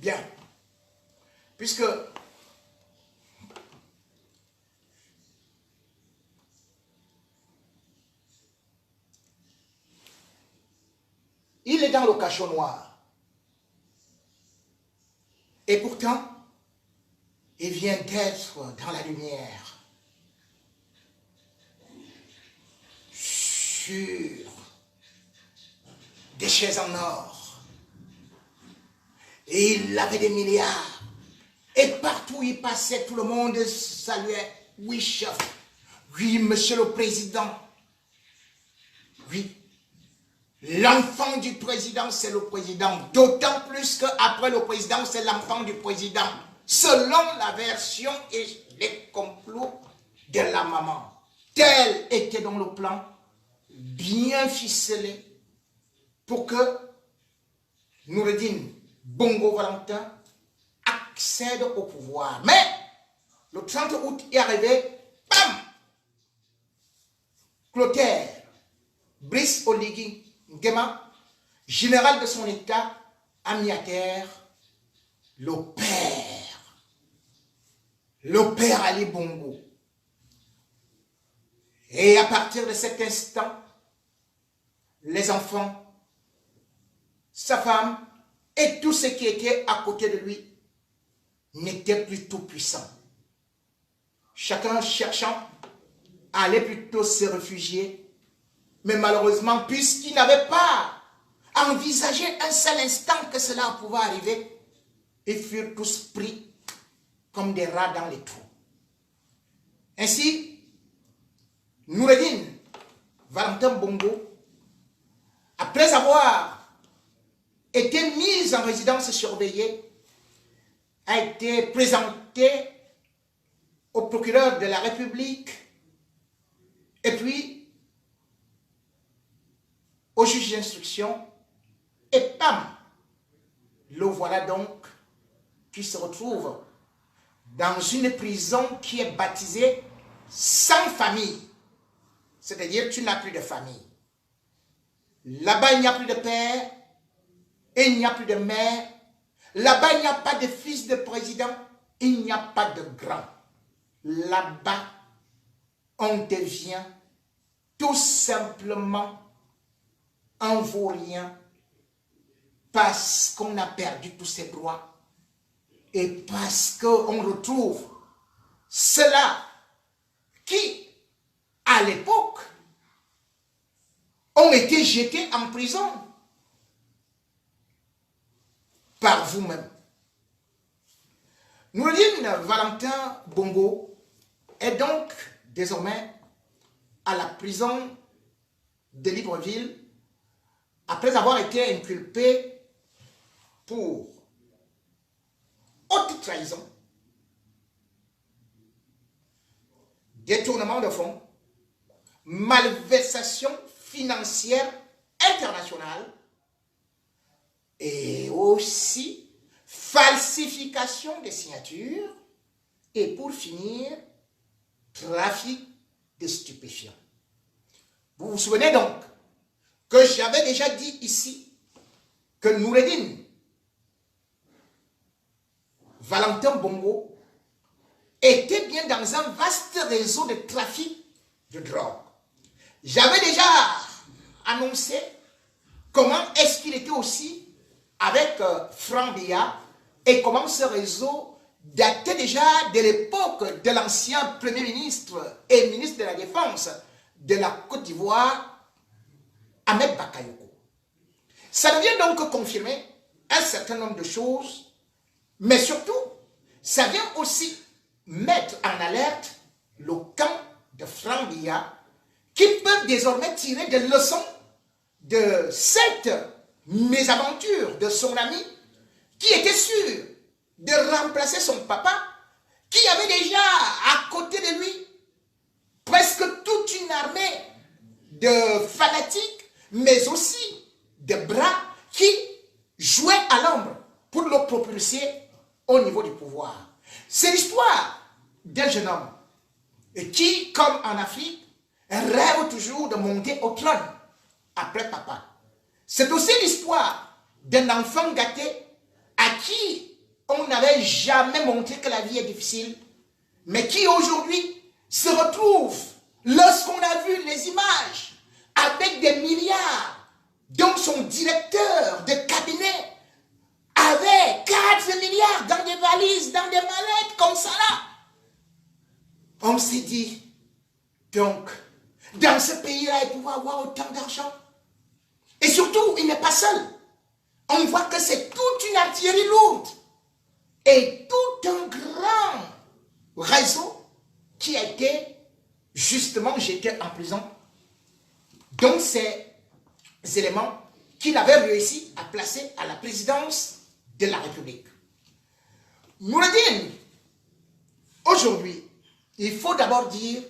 Bien. Puisque il est dans le cachot noir. Et pourtant, il vient d'être dans la lumière. Sur des chaises en or. Et il avait des milliards. Et partout où il passait, tout le monde saluait. Oui, chef. Oui, monsieur le président. Oui. L'enfant du président, c'est le président. D'autant plus qu'après le président, c'est l'enfant du président. Selon la version et les complots de la maman. Tel était donc le plan bien ficelé pour que Noureddin Bongo Valentin accède au pouvoir. Mais le 30 août est arrivé, bam! Clotaire, Brice Oligui Nguema, général de son état, a mis à terre le père Ali Bongo. Et à partir de cet instant, les enfants, sa femme et tout ce qui était à côté de lui n'étaient plus tout puissants. Chacun cherchant à aller plutôt se réfugier, mais malheureusement, puisqu'il n'avait pas envisagé un seul instant que cela pouvait arriver, ils furent tous pris comme des rats dans les trous. Ainsi, Noureddin Valentin Bongo, après avoir été mis en résidence surveillée, a été présenté au procureur de la République et puis au juge d'instruction et pam, le voilà donc qui se retrouve dans une prison qui est baptisée sans famille. C'est-à-dire tu n'as plus de famille. Là-bas, il n'y a plus de père et il n'y a plus de mère. Là-bas, il n'y a pas de fils de président. Il n'y a pas de grand. Là-bas, on devient tout simplement un vaurien parce qu'on a perdu tous ses droits et parce qu'on retrouve ceux-là qui, à l'époque, ont été jetés en prison par vous-même. Noureddin Valentin Bongo est donc désormais à la prison de Libreville après avoir été inculpé pour haute trahison, détournement de fonds, malversation financière internationale et aussi falsification des signatures et pour finir, trafic de stupéfiants. Vous vous souvenez donc que j'avais déjà dit ici que Noureddin Valentin Bongo était bien dans un vaste réseau de trafic de drogue. J'avais déjà annoncé comment est-ce qu'il était aussi avec Franck Biya et comment ce réseau datait déjà de l'époque de l'ancien Premier ministre et ministre de la Défense de la Côte d'Ivoire, Ahmed Bakayoko. Ça vient donc confirmer un certain nombre de choses, mais surtout, ça vient aussi mettre en alerte le camp de Franck Biya qui peut désormais tirer des leçons de cette mésaventure de son ami qui était sûr de remplacer son papa qui avait déjà à côté de lui presque toute une armée de fanatiques mais aussi de bras qui jouaient à l'ombre pour le propulser au niveau du pouvoir. C'est l'histoire d'un jeune homme qui, comme en Afrique, rêve toujours de monter au trône après papa. C'est aussi l'histoire d'un enfant gâté à qui n'avait jamais montré que la vie est difficile, mais qui aujourd'hui se retrouve, lorsqu'on a vu les images, avec des milliards, dont son directeur de cabinet avait 4 milliards dans des valises, dans des mallettes, comme ça là. On s'est dit, donc, dans ce pays-là, il pouvait avoir autant d'argent. Et surtout, il n'est pas seul. On voit que c'est toute une artillerie lourde et tout un grand réseau qui a été justement jeté en prison. Donc, ces éléments qu'il avait réussi à placer à la présidence de la République. Noureddine, aujourd'hui, il faut d'abord dire,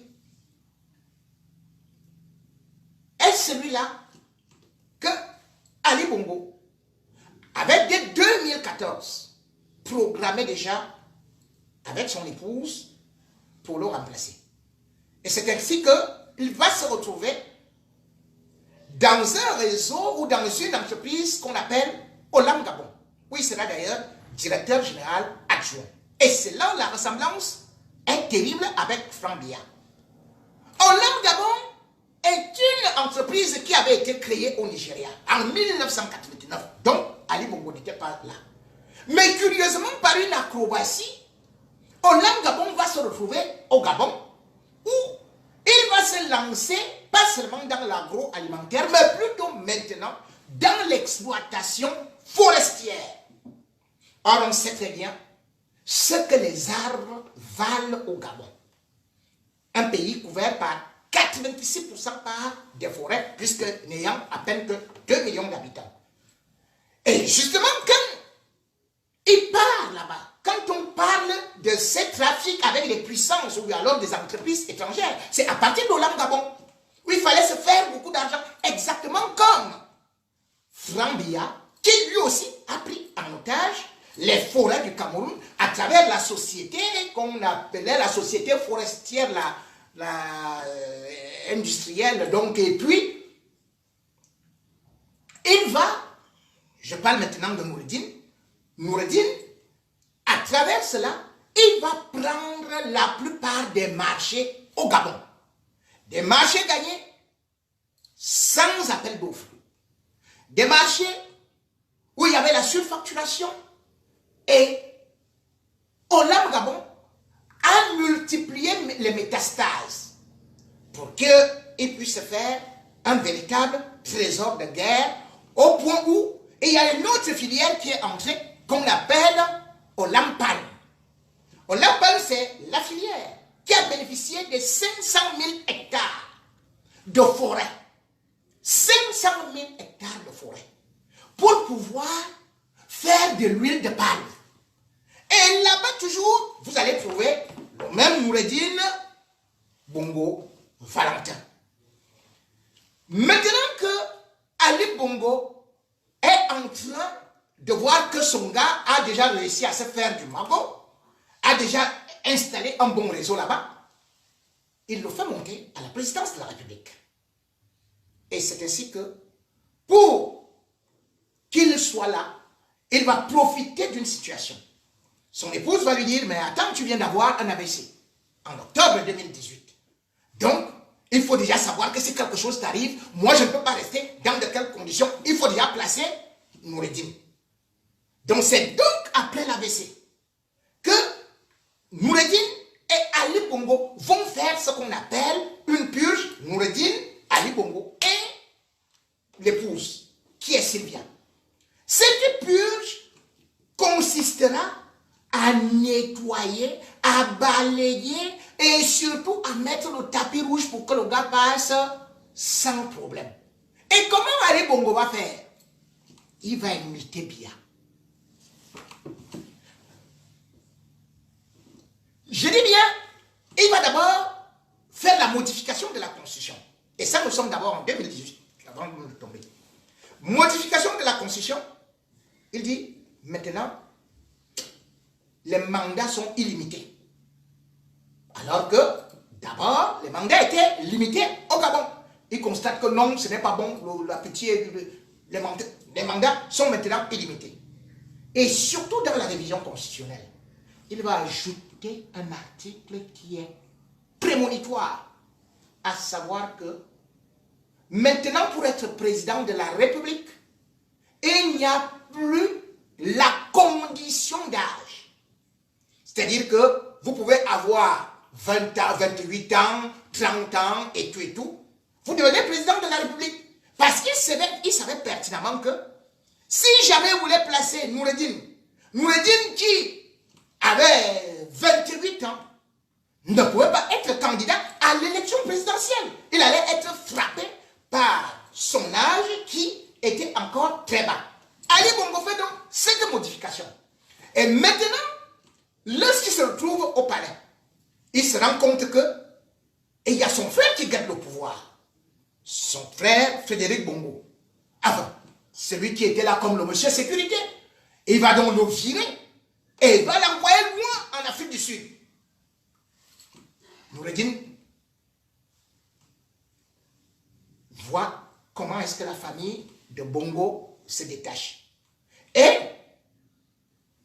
est-ce celui-là que Ali Bongo avait dès 2014 programmé déjà avec son épouse pour le remplacer. Et c'est ainsi qu'il va se retrouver dans un réseau ou dans une entreprise qu'on appelle Olam Gabon, où il sera d'ailleurs directeur général adjoint. Et c'est là où la ressemblance est terrible avec Franck Biya. Olam Gabon est une entreprise qui avait été créée au Nigeria en 1989. Donc, Ali Bongo n'était pas là. Mais curieusement, par une acrobatie, Olam Gabon va se retrouver au Gabon, où il va se lancer, pas seulement dans l'agroalimentaire, mais plutôt maintenant dans l'exploitation forestière. Or, on sait très bien ce que les arbres valent au Gabon. Un pays couvert par 86% par des forêts, puisque n'ayant à peine que 2 millions d'habitants. Et justement, quand il part là-bas, quand on parle de ces trafics avec les puissances ou alors des entreprises étrangères, c'est à partir d'Olam Gabon, où il fallait se faire beaucoup d'argent, exactement comme Franck Biya, qui lui aussi a pris en otage les forêts du Cameroun à travers la société qu'on appelait la société forestière, industrielle. Donc, et puis, il va, je parle maintenant de Noureddine, à travers cela, il va prendre la plupart des marchés au Gabon. Des marchés gagnés sans appel d'offres. Des marchés où il y avait la surfacturation. Et Olam Gabon a multiplié les métastases pour qu'il puisse faire un véritable trésor de guerre au point où il y a une autre filière qui est entrée qu'on appelle Olam Palm. Olam Palm, c'est la filière qui a bénéficié de 500 000 hectares de forêt. 500 000 hectares de forêt pour pouvoir faire de l'huile de palme. Et là-bas, toujours, vous allez trouver le même Noureddine Bongo Valentin. Maintenant que Ali Bongo est en train de voir que son gars a déjà réussi à se faire du magot, a déjà installé un bon réseau là-bas, il le fait monter à la présidence de la République. Et c'est ainsi que, pour qu'il soit là, il va profiter d'une situation. Son épouse va lui dire, mais attends, tu viens d'avoir un AVC en octobre 2018. Donc, il faut déjà savoir que si quelque chose t'arrive, moi je ne peux pas rester dans de quelles conditions. Il faut déjà placer Noureddine. Donc, c'est donc après l'AVC que Noureddine et Ali Bongo vont faire ce qu'on appelle une purge. Noureddine, Ali Bongo et l'épouse, qui est Sylvia. Cette purge consistera à nettoyer, à balayer et surtout à mettre le tapis rouge pour que le gars passe sans problème. Et comment Ali Bongo va faire? Il va imiter Biya. Je dis bien, il va d'abord faire la modification de la Constitution. Et ça, nous sommes d'abord en 2018, avant de tomber. Modification de la Constitution, il dit, maintenant, les mandats sont illimités. Alors que, d'abord, les mandats étaient limités au Gabon. Il constate que non, ce n'est pas bon, la pitié, les mandats sont maintenant illimités. Et surtout dans la révision constitutionnelle, il va ajouter un article qui est prémonitoire, à savoir que maintenant, pour être président de la République, il n'y a plus la condition d'âge. C'est-à-dire que vous pouvez avoir 20 ans, 28 ans, 30 ans et tout et tout. Vous devenez président de la République. Parce qu'il savait pertinemment que si jamais vous voulez placer Noureddine qui avait 28 ans, ne pouvait pas être candidat à l'élection présidentielle. Il allait être frappé par son âge qui était encore très bas. Ali Bongo fait donc cette modification. Et maintenant, lorsqu'il se retrouve au palais, il se rend compte que il y a son frère qui garde le pouvoir. Son frère Frédéric Bongo. Enfin, celui qui était là comme le monsieur sécurité. Il va donc le virer et il va l'envoyer loin en Afrique du Sud. Noureddine voit comment est-ce que la famille de Bongo se détache. Et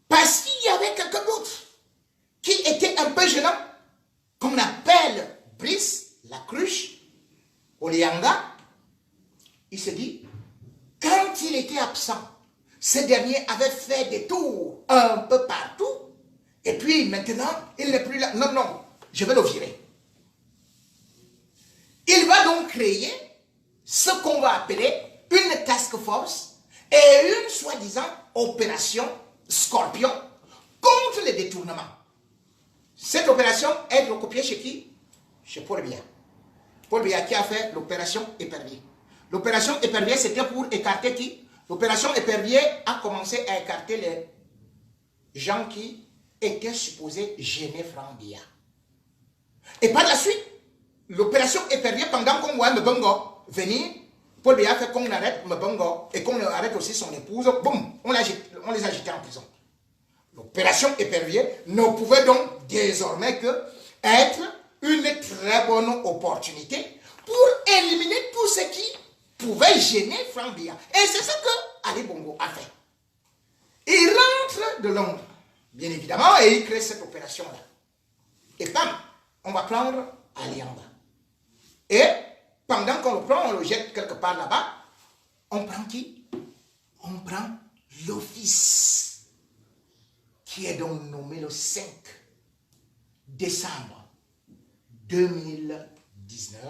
parce qu'il y avait quelqu'un d'autre qui était un peu gênant, qu'on appelle Brice Lacruche, Olianga, il se dit, quand il était absent, ce dernier avait fait des tours un peu partout, et puis maintenant, il n'est plus là. Non, non, je vais le virer. Il va donc créer ce qu'on va appeler une task force et une soi-disant opération Scorpion contre les détournements. Cette opération est recopiée chez qui? Chez Paul Biya. Paul Biya qui a fait l'opération Épervier. L'opération Épervier, c'était pour écarter qui? L'opération Épervier a commencé à écarter les gens qui étaient supposés gêner Franck Biya. Et par la suite, l'opération Épervier, pendant qu'on voit Mbongo venir, Paul Biya fait qu'on arrête Mbongo et qu'on arrête aussi son épouse, boum, on les a jetés en prison. L'opération Épervier ne pouvait donc désormais que être une très bonne opportunité pour éliminer tout ce qui pouvait gêner Franck Biya. Et c'est ce que Ali Bongo a fait. Il rentre de Londres, bien évidemment, et il crée cette opération-là. Et bam, on va prendre Ali en bas. Et pendant qu'on le prend, on le jette quelque part là-bas, on prend qui? On prend l'office qui est donc nommé le 5 décembre 2019,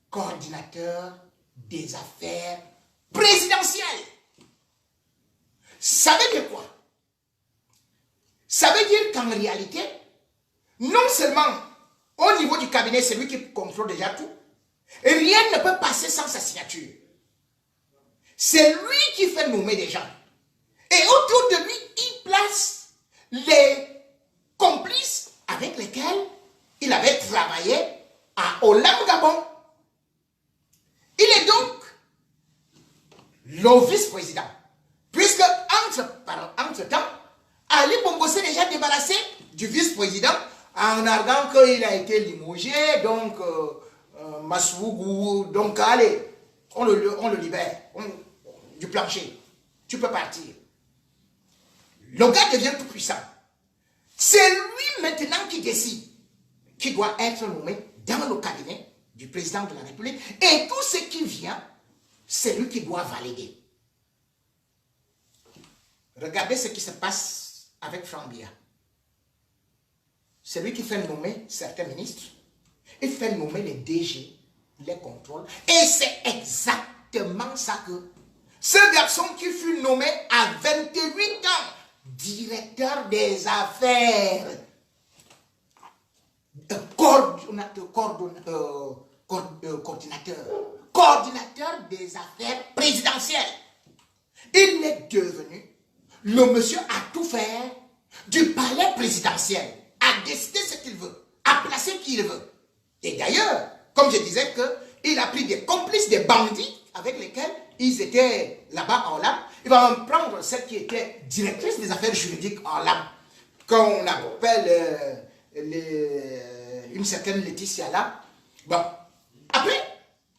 coordinateur des affaires présidentielles. Ça veut dire quoi? Ça veut dire qu'en réalité, non seulement au niveau du cabinet, c'est lui qui contrôle déjà tout, et rien ne peut passer sans sa signature. C'est lui qui fait nommer des gens. Et autour de lui, il place les complices avec lesquels il avait travaillé à Hollande Gabon. Il est donc le vice-président. Puisque entre-temps, Ali Bongo s'est déjà débarrassé du vice-président en arguant qu'il a été limogé, donc Massougou, donc allez, on le libère du plancher. Tu peux partir. Le gars devient tout puissant. C'est lui maintenant qui décide qui doit être nommé dans le cabinet du président de la République. Et tout ce qui vient, c'est lui qui doit valider. Regardez ce qui se passe avec Franck Biya. C'est lui qui fait nommer certains ministres. Il fait nommer les DG, les contrôles. Et c'est exactement ça que ce garçon qui fut nommé à 28 ans, directeur des affaires, coordinateur des affaires présidentielles. Il est devenu le monsieur à tout faire du palais présidentiel, à décider ce qu'il veut, à placer qui il veut. Et d'ailleurs, comme je disais, il a pris des complices, des bandits avec lesquels ils étaient là-bas en Hollande. Il va en prendre celle qui était directrice des affaires juridiques en Hollande, qu'on appelle une certaine Laetitia là. Bon, après,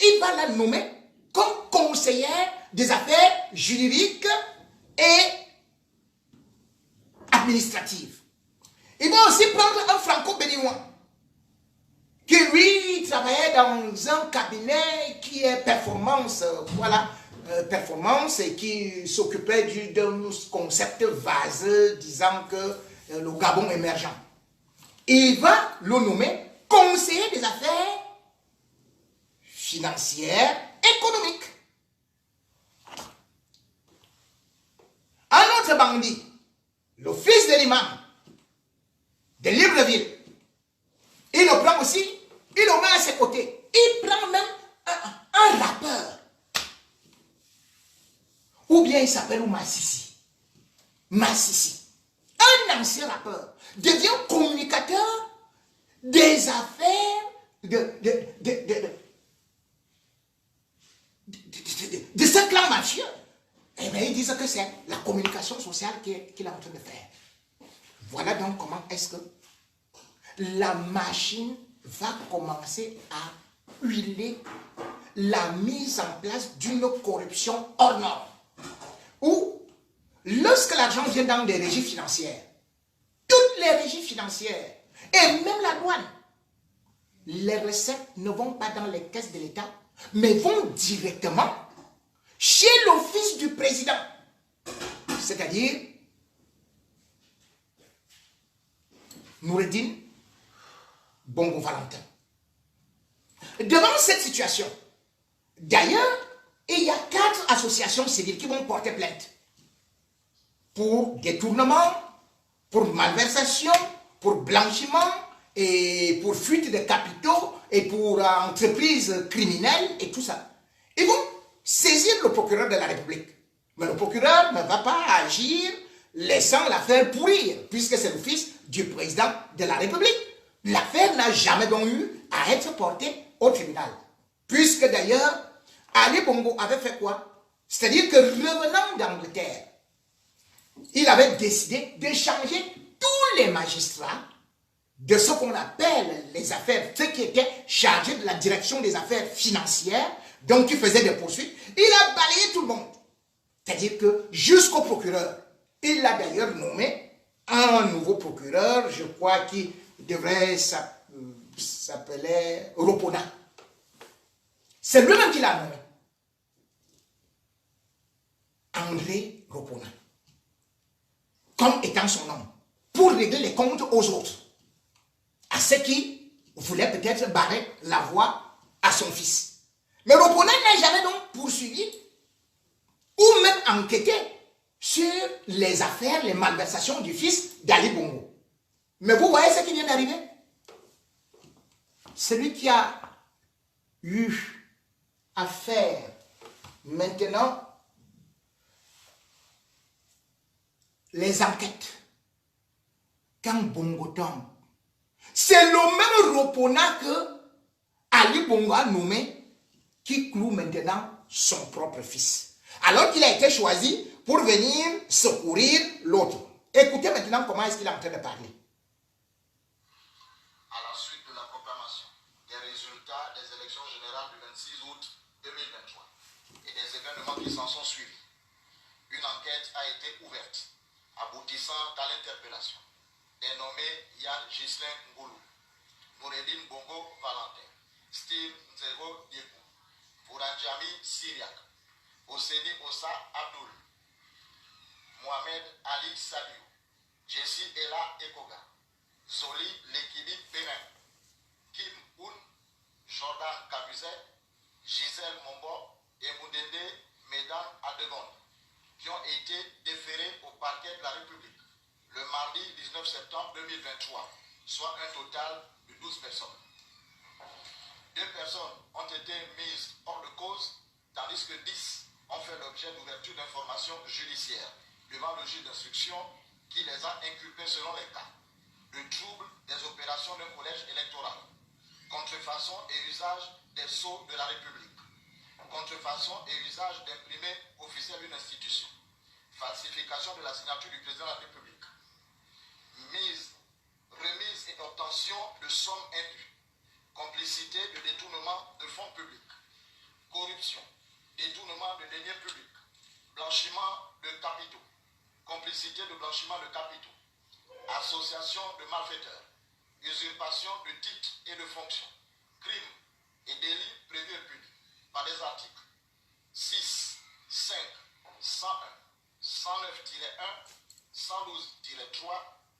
il va la nommer comme conseillère des affaires juridiques et administrative. Il va aussi prendre un franco-béninois qui lui travaillait dans un cabinet qui est performance, voilà, performance et qui s'occupait d'un concept vaseux disant que le Gabon émergent. Il va le nommer conseiller des affaires financières, économiques. Un autre bandit, le fils de l'imam de Libreville, il le prend aussi, il le met à ses côtés. Il prend même un rappeur. Ou bien il s'appelle Massissi. Massissi. Un ancien rappeur devient communicateur des affaires de ce clan mafieux. Eh bien, ils disent que c'est la communication sociale qu'il est en train de faire. Voilà donc comment est-ce que la machine va commencer à huiler la mise en place d'une corruption hors norme. Où, lorsque l'argent vient dans des régies financières, toutes les régies financières, et même la douane, les recettes ne vont pas dans les caisses de l'État, mais vont directement chez l'office du président. C'est-à-dire Noureddine Bongo Valentin. Devant cette situation, d'ailleurs, il y a 4 associations civiles qui vont porter plainte pour détournement, pour malversation, pour blanchiment et pour fuite de capitaux et pour entreprises criminelles et tout ça. Ils vont saisir le procureur de la République. Mais le procureur ne va pas agir laissant l'affaire pourrir, puisque c'est le fils du président de la République. L'affaire n'a jamais donc eu à être portée au tribunal. Puisque d'ailleurs, Ali Bongo avait fait quoi? C'est-à-dire que revenant d'Angleterre, il avait décidé de changer tous les magistrats de ce qu'on appelle les affaires, ceux qui étaient chargés de la direction des affaires financières, donc qui faisaient des poursuites. Il a balayé tout le monde. C'est-à-dire que jusqu'au procureur, il a d'ailleurs nommé un nouveau procureur, je crois, qui devrait s'appeler Ropona. C'est lui-même qui l'a nommé. André Ropona. Comme étant son nom. Pour régler les comptes aux autres. À ceux qui voulaient peut-être barrer la voie à son fils. Mais Ropona n'a jamais donc poursuivi ou même enquêté sur les affaires, les malversations du fils d'Ali Bongo. Mais vous voyez ce qui vient d'arriver? Celui qui a eu à faire maintenant les enquêtes quand Bongo tombe, c'est le même Ropona que Ali Bongo a nommé qui cloue maintenant son propre fils. Alors qu'il a été choisi pour venir secourir l'autre. Écoutez maintenant comment est-ce qu'il est en train de parler. À la suite de la proclamation des résultats des élections générales du 26 août 2023 et des événements qui s'en sont suivis, une enquête a été ouverte, aboutissant à l'interpellation des nommés Yann Ghislain Ngoulou, Noureddine Bongo Valentin, Steve Nzego Diekou, Bourandjami Syriac, Oseni Ossa Abdul, Mohamed Ali Saliou, Jessie Ella Ekoga, Zoli Lekidi Perrin, Kim Un, Jordan Kabuzet, Gisèle Mombo et Moudende Medan Adegonde, qui ont été déférés au parquet de la République le mardi 19 septembre 2023, soit un total de 12 personnes. 2 personnes ont été mises hors de cause, tandis que 10 ont fait l'objet d'ouverture d'informations judiciaires devant le juge d'instruction qui les a inculpés selon les cas de trouble des opérations d'un collège électoral, contrefaçon et usage des sceaux de la République, contrefaçon et usage d'imprimés officiels d'une institution, falsification de la signature du président de la République, remise et obtention de sommes indues, complicité de détournement de fonds publics, corruption, détournement de deniers publics, blanchiment de capitaux, complicité de blanchiment de capitaux, association de malfaiteurs, usurpation de titres et de fonctions, crimes et délits prévus et punis par des articles 6, 5, 101, 109-1, 112-3,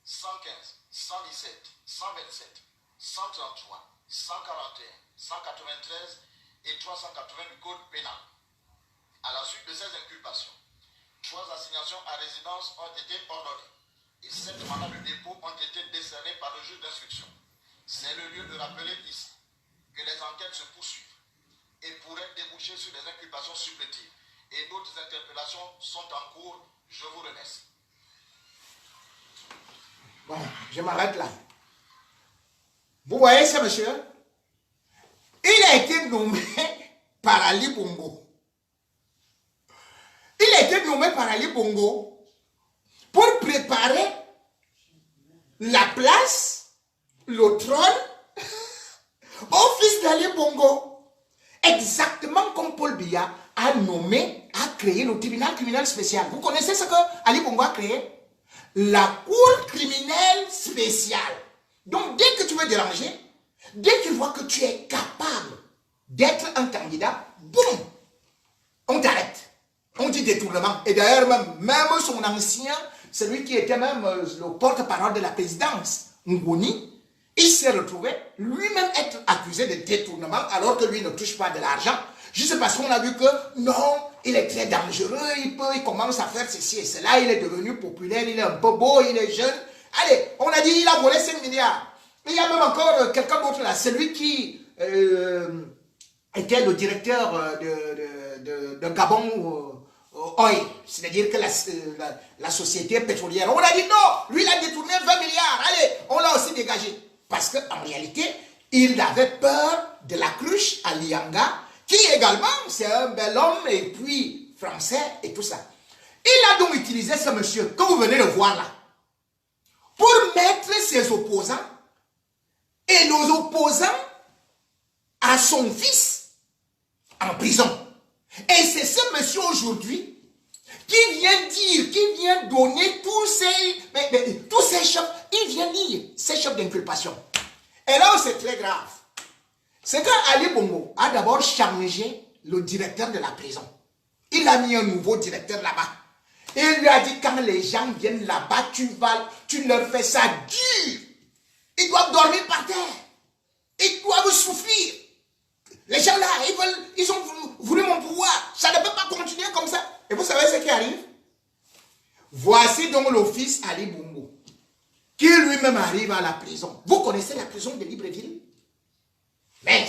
115, 117, 127, 133, 141, 193 et 380 du Code pénal. À la suite de ces inculpations, 3 assignations à résidence ont été ordonnées et 7 mandats de dépôt ont été décernés par le juge d'instruction. C'est le lieu de rappeler ici que les enquêtes se poursuivent et pourraient déboucher sur des inculpations supplétives et d'autres interpellations sont en cours. Je vous remercie. Bon, je m'arrête là. Vous voyez ce monsieur? Il a été nommé par Ali Bongo. Il a été nommé par Ali Bongo pour préparer la place, le trône au fils d'Ali Bongo. Exactement comme Paul Biya a nommé, a créé le tribunal criminel spécial. Vous connaissez ce que Ali Bongo a créé? La cour criminelle spéciale. Donc dès que tu veux déranger, dès qu'il voit que tu es capable d'être un candidat, boum, on t'arrête. On dit détournement. Et d'ailleurs, même son ancien, celui qui était même le porte-parole de la présidence, Ngoni, il s'est retrouvé lui-même être accusé de détournement alors que lui ne touche pas de l'argent. Juste parce qu'on a vu que non, il est très dangereux, il commence à faire ceci et cela, il est devenu populaire, il est un peu beau, il est jeune. Allez, on a dit il a volé 5 milliards. Il y a même encore quelqu'un d'autre là, celui qui était le directeur de Gabon Oil, c'est-à-dire que la société pétrolière. On a dit non, lui il a détourné 20 milliards, allez, on l'a aussi dégagé. Parce qu'en réalité, il avait peur de la cruche à Lianga, qui également, c'est un bel homme et puis français et tout ça. Il a donc utilisé ce monsieur que vous venez de voir là, pour mettre ses opposants et nos opposants à son fils en prison. Et c'est ce monsieur aujourd'hui qui vient dire, qui vient donner tous ces chefs, il vient lire ces chefs d'inculpation. Et là où c'est très grave, c'est qu'Ali Bongo a d'abord changé le directeur de la prison. Il a mis un nouveau directeur là-bas. Et il lui a dit, quand les gens viennent là-bas, tu leur fais ça dur. Ils doivent dormir par terre. Ils doivent souffrir. Les gens là, ils ont voulu mon pouvoir. Ça ne peut pas continuer comme ça. Et vous savez ce qui arrive? Voici donc le fils Ali Bongo, qui lui-même arrive à la prison. Vous connaissez la prison de Libreville? Mais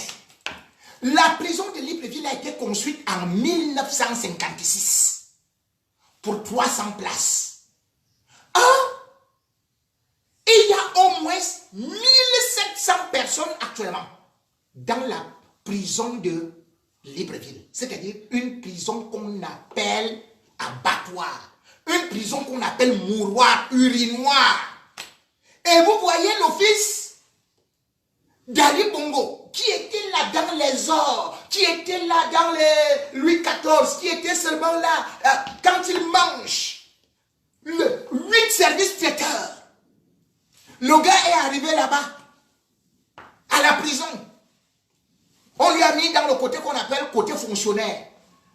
la prison de Libreville a été construite en 1956 pour 300 places. Il y a au moins 1700 personnes actuellement dans la prison de Libreville. C'est-à-dire une prison qu'on appelle abattoir. Une prison qu'on appelle mouroir, urinoir. Et vous voyez l'office d'Ali Bongo, qui était là dans les ors, qui était là dans les Louis XIV, qui était seulement là quand il mange. 8 services traiteurs. Le gars est arrivé là-bas, à la prison. On lui a mis dans le côté qu'on appelle côté fonctionnaire.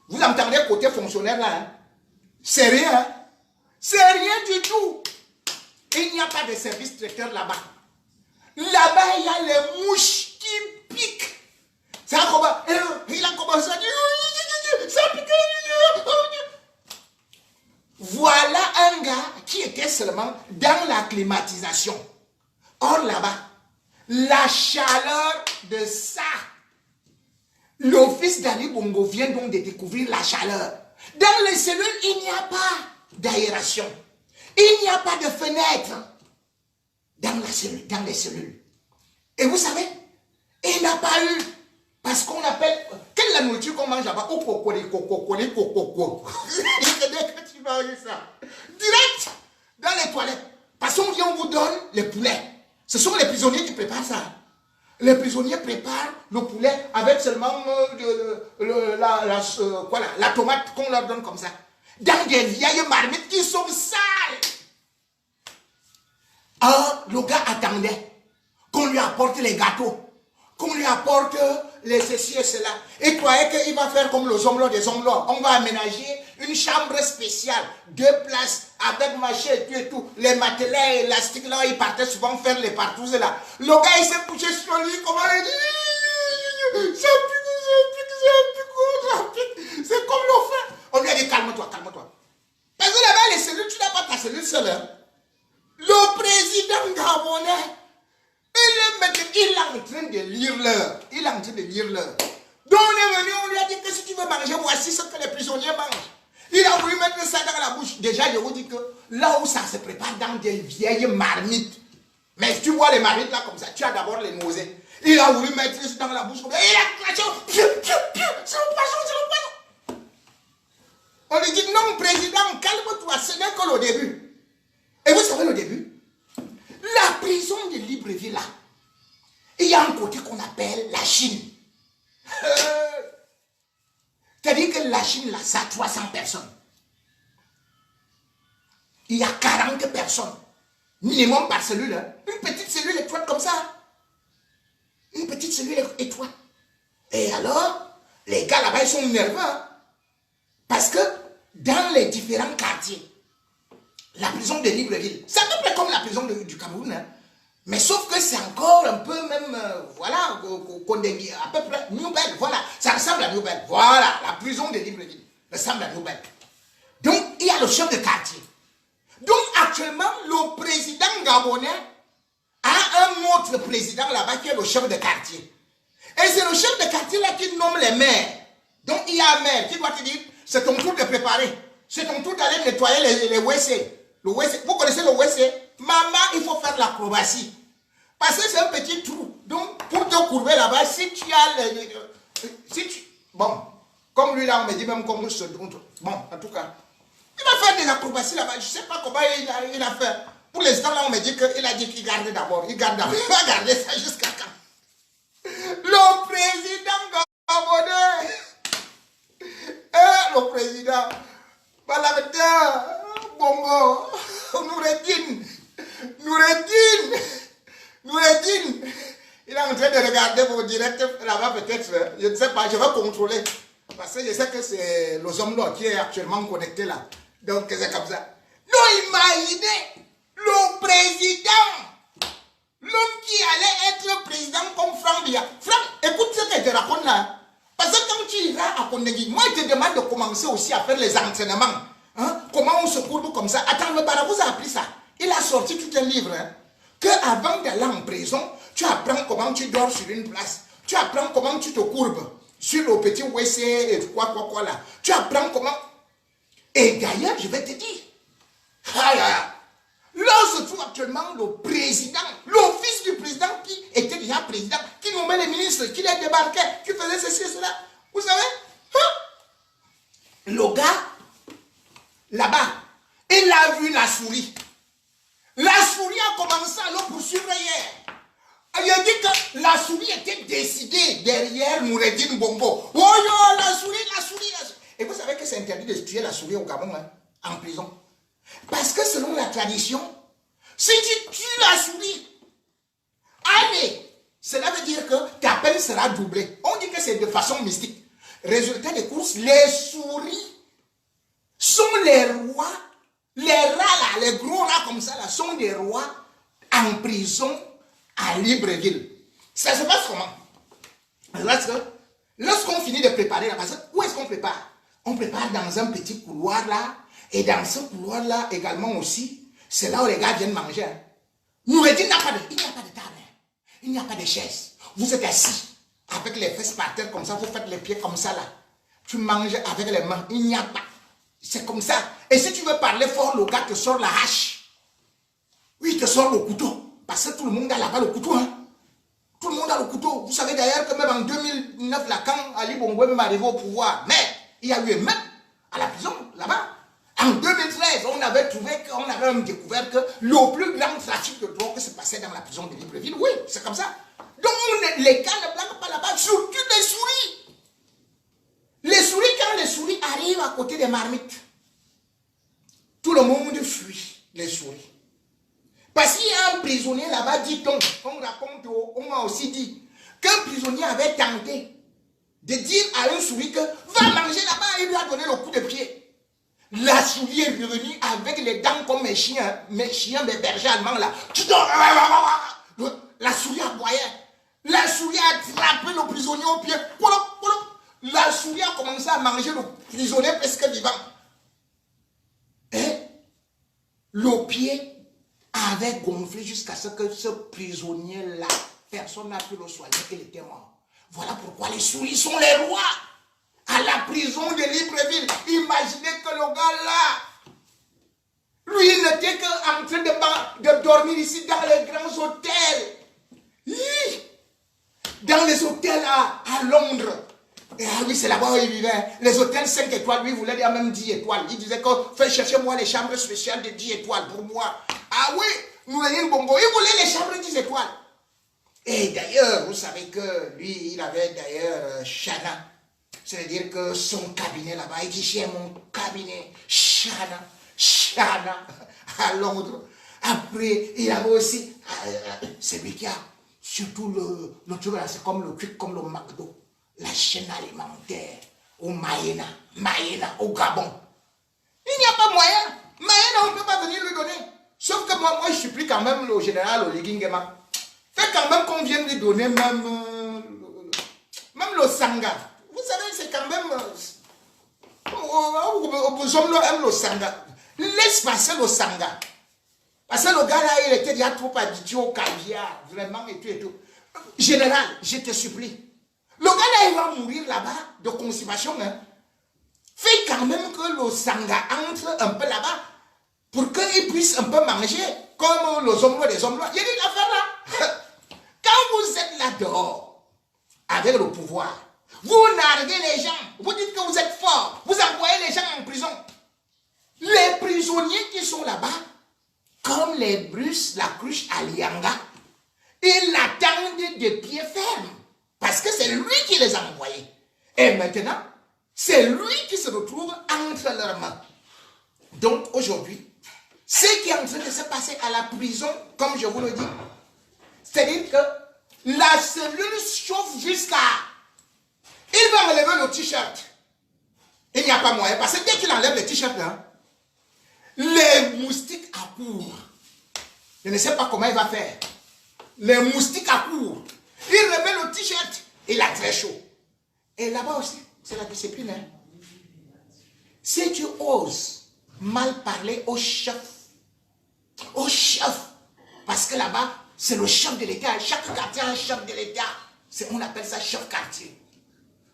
Vous entendez côté fonctionnaire là, hein? C'est rien. Hein? C'est rien du tout. Il n'y a pas de service traiteur là-bas. Là-bas, il y a les mouches qui piquent. Ça il a commencé à dire, ça pique. Voilà un gars qui était seulement dans la climatisation. Or là-bas, la chaleur de ça, l'office d'Ali Bongo vient donc de découvrir la chaleur. Dans les cellules, il n'y a pas d'aération. Il n'y a pas de fenêtre dans les cellules. Et vous savez, il n'a pas eu, parce qu'on appelle, quelle est la nourriture qu'on mange là-bas? Tu vas ça. Direct dans les toilettes. Parce qu'on vient, on vous donne les poulets. Ce sont les prisonniers qui préparent ça. Les prisonniers préparent le poulet avec seulement la tomate qu'on leur donne comme ça. Dans des vieilles marmites qui sont sales. Alors, le gars attendait qu'on lui apporte les gâteaux, qu'on lui apporte les ceci et cela. Et croyait qu'il va faire comme les hommes des hommes. On va aménager une chambre spéciale, 2 places, avec machin et tout. Les matelas élastiques là, ils partaient souvent faire les partous là. Le gars, il s'est couché sur lui, comment il dit, ça pique, c'est comme l'enfer. On lui a dit, calme-toi, calme-toi. Parce que là-bas, les cellules, tu n'as pas ta cellule seule. Hein? Le président gabonais, il est en train de lire l'heure. Il est en train de lire l'heure. Donc on est venu, on lui a dit que si tu veux manger, voici ce que les prisonniers mangent. Il a voulu mettre ça dans la bouche. Déjà, je vous dis que là où ça se prépare dans des vieilles marmites. Mais si tu vois les marmites là comme ça, tu as d'abord les nausées. Il a voulu mettre ça dans la bouche comme ça. Il a craché. C'est le poisson, c'est le poisson. On lui dit non, président, calme-toi, ce n'est que le début. Et vous savez le début? La prison de Libreville là, il y a un côté qu'on appelle la Chine. C'est-à-dire que la Chine là, ça a 300 personnes. Il y a 40 personnes. Minimum par cellule. Hein. Une petite cellule étroite comme ça. Une petite cellule étroite. Et alors, les gars là-bas, ils sont nerveux. Hein. Parce que dans les différents quartiers, la prison de Libreville, c'est à peu près comme la prison du Cameroun. Hein. Mais sauf que c'est encore un peu même, voilà, à peu près New-Bel, voilà, ça ressemble à New-Bel. Voilà, la prison de Libreville ressemble à New-Bel. Donc, il y a le chef de quartier. Donc, actuellement, le président gabonais a un autre président là-bas qui est le chef de quartier. Et c'est le chef de quartier là qui nomme les maires. Donc, il y a un maire qui doit te dire, c'est ton tour de préparer. C'est ton tour d'aller nettoyer les WC. Le WC. Vous connaissez le WC? Maman, il faut faire l'acrobatie. Parce que c'est un petit trou. Donc, pour te courber là-bas, si tu as bon, comme lui là, on me dit même comment je se bon, en tout cas, il va faire des acrobaties là-bas. Je ne sais pas comment il a fait. Pour l'instant, là, on me dit qu'il a dit qu'il garde d'abord. Il garde d'abord. Il va garder ça jusqu'à quand? Le président gabonais. Le président. Balabeda. Bongo. Noureddin, il est en train de regarder vos directs là-bas peut-être, je ne sais pas, je vais contrôler. Parce que je sais que c'est le Zomlo qui est actuellement connecté là. Donc c'est comme ça. Non, imaginez le président, l'homme qui allait être président comme Franck Biya. Franck, écoute ce que je te raconte là. Parce que quand tu iras à Kondengui, moi je te demande de commencer aussi à faire les entraînements. Hein? Comment on se courbe comme ça. Attends, le Bara vous a appris ça. Il a sorti tout un livre. Hein? Que avant d'aller en prison, tu apprends comment tu dors sur une place. Tu apprends comment tu te courbes sur le petit WC et quoi là. Tu apprends comment. Et d'ailleurs, je vais te dire. Là se trouve actuellement le président, le fils du président qui était déjà président, qui nommait les ministres, qui les débarquait, qui faisait ceci et cela. Vous savez? Le gars, là-bas, il a vu la souris. La souris a commencé à le poursuivre hier. Il a dit que la souris était décidée derrière Noureddin Bongo. Oh yo, la souris. Et vous savez que c'est interdit de tuer la souris au Gabon, hein, en prison. Parce que selon la tradition, si tu tues la souris, allez, cela veut dire que ta peine sera doublée. On dit que c'est de façon mystique. Résultat des courses, les souris sont les rois. Les rats là, les gros rats comme ça là, sont des rois en prison à Libreville. Ça se passe comment? Lorsqu'on finit de préparer la base, où est-ce qu'on prépare? On prépare dans un petit couloir là, et dans ce couloir là également aussi, c'est là où les gars viennent manger. Hein. Noureddin il n'y a pas de table, il n'y a pas de chaise. Vous êtes assis avec les fesses par terre comme ça, vous faites les pieds comme ça là. Tu manges avec les mains, il n'y a pas. C'est comme ça. Et si tu veux parler fort, le gars te sort la hache. Oui, il te sort le couteau. Parce que tout le monde a là-bas le couteau. Hein. Tout le monde a le couteau. Vous savez d'ailleurs que même en 2009, là, quand Ali Bongo est même arrivé au pouvoir, mais il y a eu un meurtre à la prison, là-bas. En 2013, on avait même découvert que le plus grand trafic de drogue se passait dans la prison de Libreville. Oui, c'est comme ça. Donc les gars ne blaguent pas là-bas, surtout les souris. Les souris, quand les souris arrivent à côté des marmites, tout le monde fuit les souris. Parce qu'il y a un prisonnier là-bas, dit-on, on raconte, on m'a aussi dit, qu'un prisonnier avait tenté de dire à une souris que va manger là-bas, il lui a donné le coup de pied. La souris est revenue avec les dents comme mes chiens, mes bergers allemands là. La souris aboyait. La souris a attrapé le prisonnier au pied. La souris a commencé à manger le prisonnier presque vivant. Et le pied avait gonflé jusqu'à ce que ce prisonnier-là, personne n'a pu le soigner, il était mort. Voilà pourquoi les souris sont les rois. À la prison de Libreville, imaginez que le gars-là, lui, il n'était qu'en train de dormir ici dans les grands hôtels. Dans les hôtels à Londres. Et ah oui, c'est là-bas où il vivait. Les hôtels 5 étoiles, lui, voulait dire même 10 étoiles. Il disait que fais chercher moi les chambres spéciales de 10 étoiles pour moi. Ah oui, nous le bongo. Il voulait les chambres 10 étoiles. Et d'ailleurs, vous savez que lui, il avait d'ailleurs Chana. C'est-à-dire que son cabinet là-bas, il dit j'ai mon cabinet, Chana, à Londres. Après, il avait aussi, c'est lui qui a, surtout le truc là, c'est comme le truc, comme le McDo, la chaîne alimentaire, au Maïna, au Gabon. Il n'y a pas moyen. Maïna, on ne peut pas venir lui donner. Sauf que moi je supplie quand même le général Oligingema. Fait quand même qu'on vienne lui donner même le Sanga. Vous savez, c'est quand même... Nous aime le Sanga. Laisse passer le Sanga. Parce que le gars là, il était déjà trop habitué au caviar. Vraiment, et tout et tout. Général, je te supplie. Le gars là, il va mourir là-bas de constipation. Hein. Fais quand même que le Sanga entre un peu là-bas pour qu'il puisse un peu manger comme les hommes des hommes. Il y a une affaire là. Quand vous êtes là dehors, avec le pouvoir, vous narguez les gens, vous dites que vous êtes fort, vous envoyez les gens en prison. Les prisonniers qui sont là-bas, comme les Brusses, la cruche à Lianga, ils l'attendent de pied ferme. Parce que c'est lui qui les a envoyés. Et maintenant, c'est lui qui se retrouve entre leurs mains. Donc aujourd'hui, ce qui est en train de se passer à la prison, comme je vous le dis, c'est-à-dire que la cellule chauffe jusqu'à... Il va enlever le t-shirt. Il n'y a pas moyen. Parce que dès qu'il enlève le t-shirt là, les moustiques accourent. Je ne sais pas comment il va faire. Les moustiques accourent. Il remet le t-shirt. Il a très chaud. Et là-bas aussi, c'est la discipline. Hein? Si tu oses mal parler au chef, parce que là-bas, c'est le chef de l'État. Chaque quartier a un chef de l'État. On appelle ça chef quartier.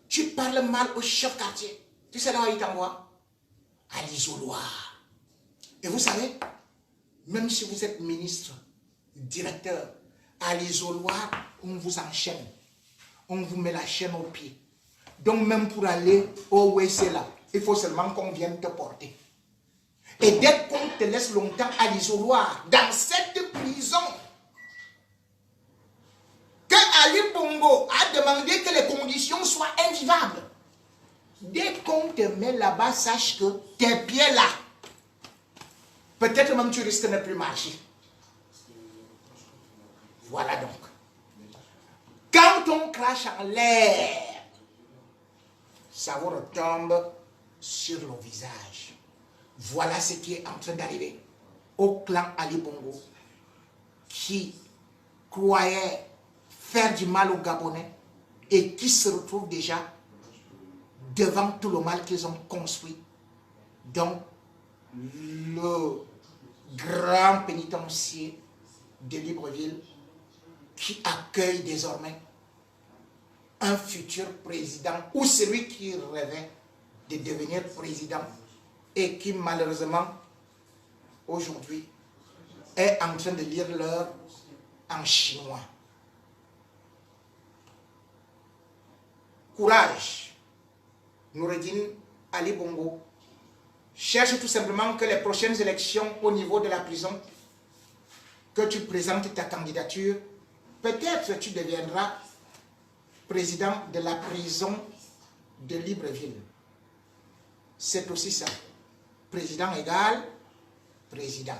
Tu parles mal au chef quartier. Tu sais là où il t'envoie? À l'isoloir. Et vous savez, même si vous êtes ministre, directeur, à l'isoloir, on vous enchaîne. On vous met la chaîne au pied. Donc même pour aller au WC là, il faut seulement qu'on vienne te porter. Et dès qu'on te laisse longtemps à l'isoloir, dans cette prison, que Ali Bongo a demandé que les conditions soient invivables. Dès qu'on te met là-bas, sache que tes pieds là, peut-être même tu risques de ne plus marcher. Voilà donc. Quand on crache en l'air, ça vous retombe sur le visage. Voilà ce qui est en train d'arriver au clan Ali Bongo, qui croyait faire du mal aux Gabonais et qui se retrouve déjà devant tout le mal qu'ils ont construit. Donc, le grand pénitencier de Libreville qui accueille désormais un futur président ou celui qui rêvait de devenir président et qui malheureusement aujourd'hui est en train de lire l'heure en chinois. Courage, Noureddine Ali Bongo. Cherche tout simplement que les prochaines élections au niveau de la prison, que tu présentes ta candidature, peut-être tu deviendras président de la prison de Libreville. C'est aussi ça. Président égal, président.